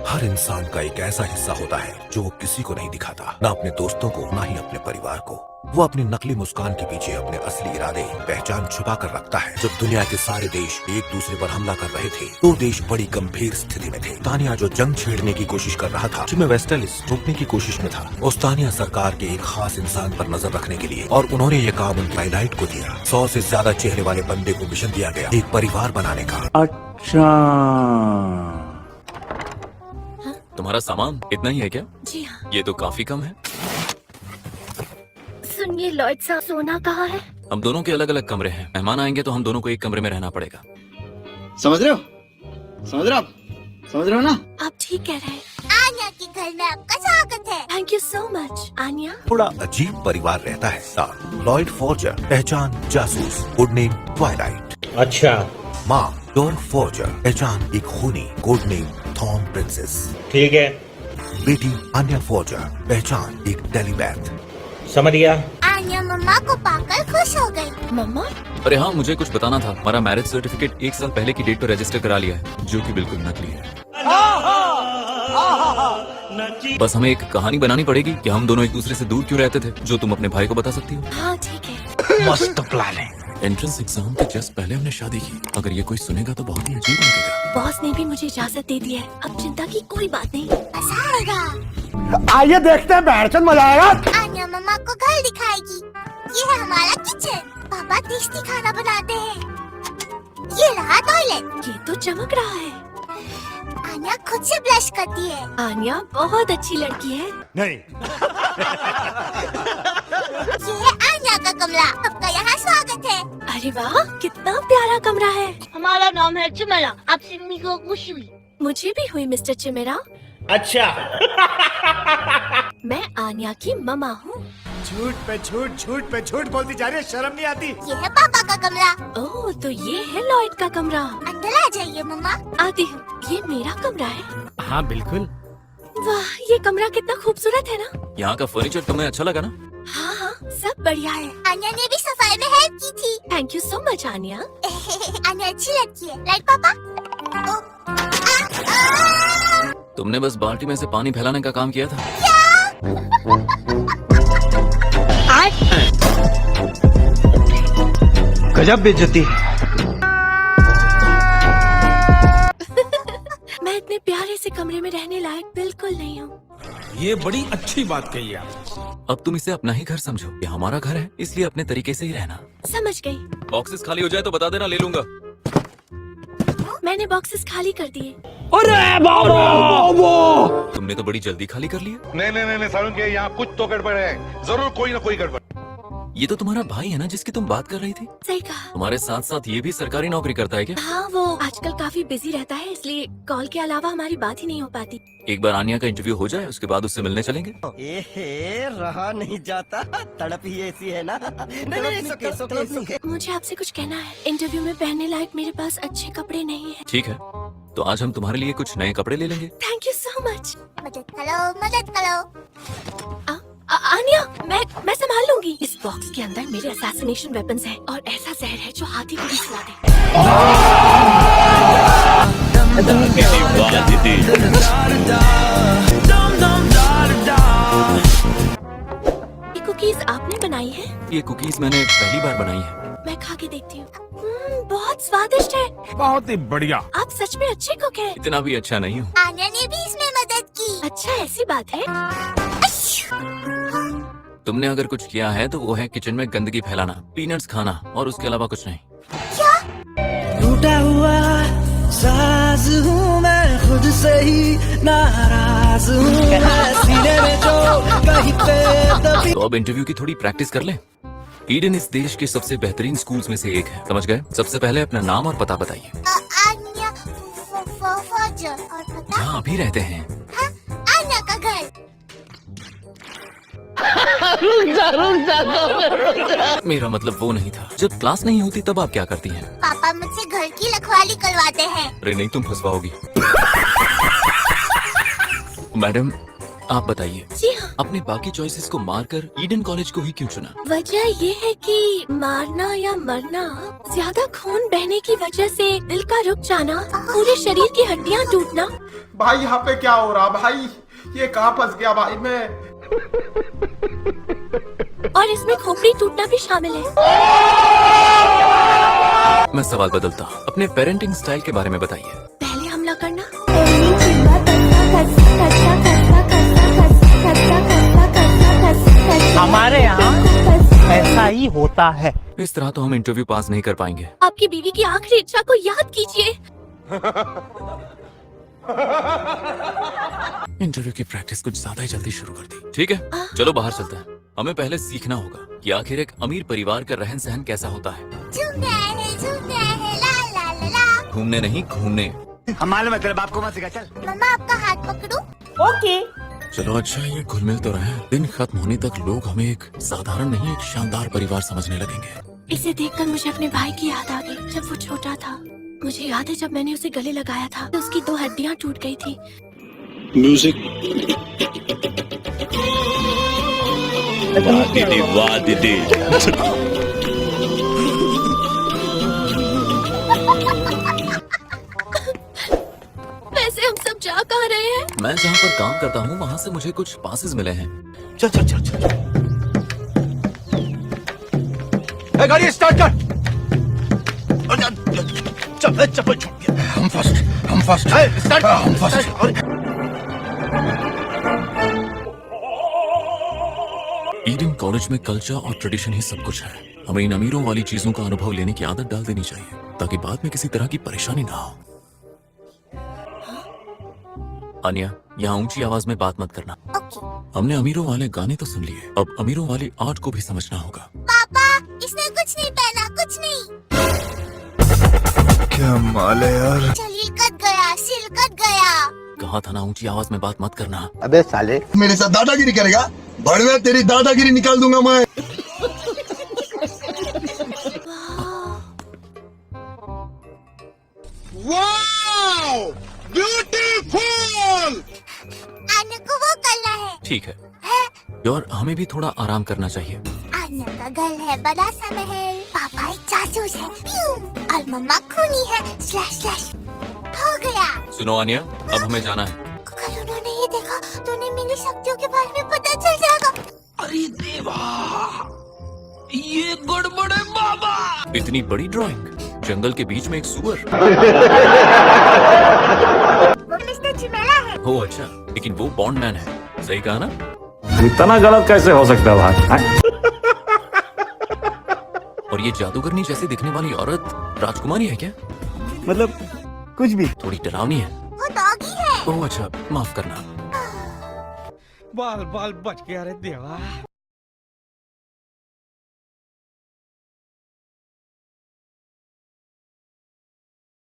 हर इंसान का एक ऐसा हिस्सा होता है जो वो किसी को नहीं दिखाता, ना अपने दोस्तों को, ना ही अपने परिवार को। वो अपनी नकली मुस्कान के पीछे अपने असली इरादे, पहचान छुपा कर रखता है। जब दुनिया के सारे देश एक दूसरे पर हमला कर रहे थे, तो देश बड़ी गंभीर स्थिति में थे। तानिया जो जंग छेड़ने की कोशिश कर रहा था, जिम्मे वेस्टलिस रोकने की कोशिश में था। उस तानिया सरकार के एक खास इंसान पर नजर रखने के लिए, और उन्होंने ये काम उन ट्वाइलाइट को दिया। 100 से ज्यादा चेहरे वाले बंदे को मिशन दिया गया, एक परिवार बनाने का। अच्छा, तुम्हारा सामान इतना ही है क्या? जी हाँ। ये तो काफी कम है। सुनिए लॉयड साहब, सोना कहाँ है? हम दोनों के अलग अलग कमरे हैं। मेहमान आएंगे तो हम दोनों को एक कमरे में रहना पड़ेगा। समझ रहे हो? समझ रहे हो आप? समझ रहे हो ना? आप ठीक कह रहे हैं। आन्या के घर में आपका स्वागत है। Thank you so much. Anya थोड़ा अजीब परिवार रहता है। नाम लॉयड फॉर्जर, पहचान जासूस, कोड नेम ट्वाइलाइट। अच्छा, माँ डोर फॉर्जर, पहचान एक खूनी, कोड नेम थॉर्न प्रिंसेस। ठीक है, बेटी आन्या फॉर्जर, पहचान एक टेलीपैथ। समझ गया। आन्या मम्मा को पाकर खुश हो गई। मम्मा, अरे हाँ, मुझे कुछ बताना था। हमारा मैरिज सर्टिफिकेट 1 साल पहले की डेट पर रजिस्टर करा लिया है, जो कि बिल्कुल नकली है। बस हमें एक कहानी बनानी पड़ेगी कि हम दोनों एक दूसरे से दूर क्यों रहते थे, जो तुम अपने भाई को बता सकती हो। हाँ ठीक है। मस्त प्लानिंग। एंट्रेंस एग्जाम के जस्ट पहले हमने शादी की। अगर ये कोई सुनेगा तो बहुत ही अजीब लगेगा। बॉस ने भी मुझे इजाजत दे दी है, अब चिंता की कोई बात नहीं। मजा आएगा। आइए देखते हैं, बैठचंद मजा आएगा। आन्या मम्मा को घर दिखाएगी। ये है हमारा किचन। पापा टेस्टी खाना बनाते हैं। ये रहा टॉयलेट। ये तो चमक रहा है। आन्या खुद से ब्लश करती है। आन्या बहुत अच्छी लड़की है। नहीं, ये है आन्या का कमरा। आपका यहाँ स्वागत है। अरे वाह, कितना प्यारा कमरा है। हमारा नाम है चिमेला। आपसे मम्मी को खुशी हुई। मुझे भी हुई मिस्टर चिमेरा। अच्छा, मैं आन्या की ममा हूँ। झूठ पे झूठ, झूठ पे झूठ बोलती जा रही है, शर्म नहीं आती? ये है पापा का कमरा। ओह, तो ये है लॉयड का कमरा। अंदर आ जाइए मम्मा। आती हूँ। ये मेरा कमरा है। हाँ बिल्कुल। वाह, ये कमरा कितना खूबसूरत है ना। यहाँ का फर्नीचर तुम्हें अच्छा लगा ना? हाँ हाँ, सब बढ़िया है। आन्या ने भी सफाई में हेल्प की थी। Thank you so much Anya. Anya अच्छी लगती है, राइट पापा? तुमने बस बाल्टी में से पानी फैलाने का काम किया था। गजब बेइज्जती। मैं इतने प्यारे से कमरे में रहने लायक बिल्कुल नहीं हूँ। ये बड़ी अच्छी बात कही आप। अब तुम इसे अपना ही घर समझो। ये हमारा घर है, इसलिए अपने तरीके से ही रहना। समझ गई। बॉक्सेस खाली हो जाए तो बता देना, ले लूंगा। मैंने बॉक्सेस खाली कर दिए। तुमने तो बड़ी जल्दी खाली कर लिया। नहीं सारुण के यहाँ कुछ तो गड़बड़ है, जरूर कोई ना कोई गड़बड़। ये तो तुम्हारा भाई है ना, जिसकी तुम बात कर रही थी? सही कहा। तुम्हारे साथ साथ ये भी सरकारी नौकरी करता है क्या? हाँ, वो आजकल काफी बिजी रहता है, इसलिए कॉल के अलावा हमारी बात ही नहीं हो पाती। एक बार आन्या का इंटरव्यू हो जाए, उसके बाद उससे मिलने चलेंगे। रहा नहीं जाता, तड़प ही ऐसी है ना। नहीं, मुझे आपसे कुछ कहना है। इंटरव्यू में पहनने लायक मेरे पास अच्छे कपड़े नहीं है। ठीक है, तो आज हम तुम्हारे लिए कुछ नए कपड़े ले लेंगे। Thank you so much. मदद करो, मदद करो। आन्या, मैं संभाल लूंगी। इस बॉक्स के अंदर मेरे असैसिनेशन वेपन्स हैं और ऐसा जहर है जो हाथी को भी सुला दे। ये कुकीज आपने बनाई है? ये कुकीज मैंने पहली बार बनाई है। मैं खा के देखती हूँ। बहुत स्वादिष्ट है। बहुत ही बढ़िया। आप सच में अच्छे कुक हैं। इतना भी अच्छा नहीं हूँ। आन्या ने भी इसमें मदद की। अच्छा, ऐसी बात है। तुमने अगर कुछ किया है तो वो है किचन में गंदगी फैलाना, पीनट्स खाना, और उसके अलावा कुछ नहीं। टूटा हुआ साज हूँ मैं, खुद से ही नाराज हूँ मैं, सीने में जो कहीं पे दबी। तो अब इंटरव्यू की थोड़ी प्रैक्टिस कर ले। ईडन इस देश के सबसे बेहतरीन स्कूल्स में से एक है, समझ गए? सबसे पहले अपना नाम और पता बताइए। आन्या फॉर्जर। और पता? जहाँ अभी रहते हैं। हाँ, आन्या का घर। मेरा मतलब वो नहीं था। जब क्लास नहीं होती तब आप क्या करती हैं? पापा मुझसे घर की रखवाली करवाते हैं। अरे नहीं, तुम फंसवाओगी। मैडम, आप बताइए, जी हाँ। अपने बाकी चॉइसेस को मारकर ईडन कॉलेज को ही क्यों चुना? वजह ये है कि मारना या मरना, ज्यादा खून बहने की वजह से दिल का रुक जाना, पूरे शरीर की हड्डियाँ टूटना भाई यहाँ पे क्या हो रहा भाई? ये कहाँ फंस गया भाई मैं? और इसमें खोपड़ी टूटना भी शामिल है। मैं सवाल बदलता हूँ, अपने पेरेंटिंग स्टाइल के बारे में बताइए। पहले हमला करना, हमारे यहाँ ऐसा ही होता है। इस तरह तो हम इंटरव्यू पास नहीं कर पाएंगे। आपकी बीवी की आखिरी इच्छा को याद कीजिए। इंटरव्यू की प्रैक्टिस कुछ ज्यादा ही जल्दी शुरू कर दी। ठीक है, चलो बाहर चलते हैं। हमें पहले सीखना होगा कि आखिर एक अमीर परिवार का रहन सहन कैसा होता है। झूमते हैं ला ला ला ला। घूमने नहीं, घूमने। हमारे मतलब आपको मत सिखा चल। मम्मा आपका हाथ पकड़ूं? ओके। चलो अच्छा, ये घुल मिल तो रहे। दिन खत्म होने तक लोग हमें एक साधारण नहीं, एक शानदार परिवार समझने लगेंगे। इसे देखकर मुझे अपने भाई की याद आ गई। जब वो छोटा था, मुझे याद है जब मैंने उसे गले लगाया था तो उसकी 2 हड्डियां टूट गई थी। म्यूजिक। दीदी वाह दीदी। वैसे हम सब जा कहाँ रहे हैं? मैं जहाँ पर काम करता हूँ वहाँ से मुझे कुछ पासेस मिले हैं। चल चल चल चल। गाड़ी स्टार्ट कर। चल चप्पल छूट गया। हम फर्स्ट। स्टार्ट। हम फर्स्ट। ईडन कॉलेज में कल्चर और ट्रेडिशन ही सब कुछ है। हमें इन अमीरों वाली चीजों का अनुभव लेने की आदत डाल देनी चाहिए ताकि बाद में किसी तरह की परेशानी ना हो। अनिया, यहाँ ऊंची आवाज में बात मत करना। ओके। हमने अमीरों वाले गाने तो सुन लिए, अब अमीरों वाली आर्ट को भी समझना होगा। पापा, इसने कुछ नहीं पहना, कुछ नहीं। क्या माल है यार? शरीर कट गया, सिर कट गया। कहा था ना ऊंची आवाज में बात मत करना। अबे साले, मेरे साथ दादागिरी करेगा? बड़वे तेरी दादागिरी निकाल दूंगा मैं। Wow, beautiful. आन्या को वो करना है। ठीक है, और हमें भी थोड़ा आराम करना चाहिए। आन्या का घर है बड़ा सा महल, पापा एक जासूस है, प्यू, और मम्मा खूनी है, स्लैश स्लैश। हो गया। सुनो अनिया, अब हमें जाना है। अगर उन्होंने ये देखा तो उन्हें मेरी शक्तियों के बारे में पता चल जाएगा। अरे देवा, ये गड़बड़ है बाबा। इतनी बड़ी ड्राइंग, जंगल के बीच में एक सुअर। वो मिस्टर चिमेला है। हो अच्छा, लेकिन वो बॉन्डमैन है। सही कहा ना? इतना गलत कैसे हो सकता है भाई? और ये जादूगरनी जैसे दिखने वाली औरत राजकुमारी है क्या? मतलब कुछ भी। थोड़ी डरावनी है। वो डॉगी है। ओह अच्छा, माफ करना। बाल बाल बच गया रे देवा।